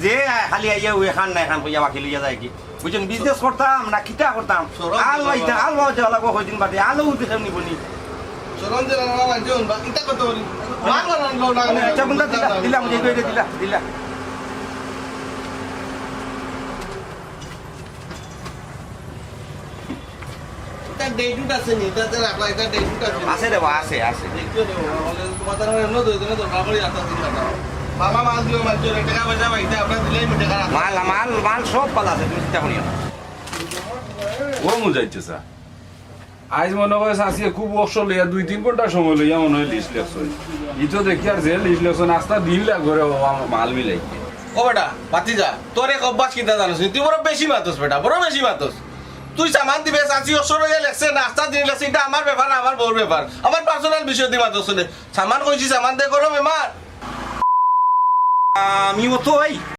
যে খালি আইয়া ওই খান না এখান কইয়া বাকি লইয়া যায় কি বুঝছেন বিজনেস করতাম না কিটা করতাম আল লইতা আল লওয়া যাওয়া লাগবো কয়দিন বাদে আলু দেখে নিবনি চলন যে না বাঞ্জন বা ইটা কত বলি মান না আচ্ছা বন্ধা দিলা মুঝে কইরে দিলা এটা ডেটুট আছে নি এটা রাখলা এটা ডেটুট আছে আছে রে বা আছে দেখিও দেবো বলে তোমার তার এমন দুই দিনে দরকার পড়ি আসা দিন না মামা মাল দিও মাল দিও টাকা পয়সা পাইতে আপনার দিলেই মিটে টাকা মাল সব পালা আছে তুমি চিন্তা করিও না ও মুজাইছে স্যার আজ মনে হয় আসিয়ে খুব অবসর লইয়া 2-3 ঘন্টা সময় লইয়া মনে হয় লিস্ট লেখছেন ইতো দেখি আর যে লিস্ট লেখছেন আস্তা দিন লাগ করে মাল মিলাই ও বেটা বাতি যা তোর এক অভ্যাস কিটা জানিস তুই বড় বেশি মাতস বেটা বড় বেশি মাতস তুই সামান দিবে চাচি অসর হয়ে লেখছে নাস্তা দিন লেখছে এটা আমার ব্যাপার না আমার বউর ব্যাপার আমার পার্সোনাল বিষয় দিয়ে মাতস সামান কইছি সামান দে করো বেমার আমি তো ওই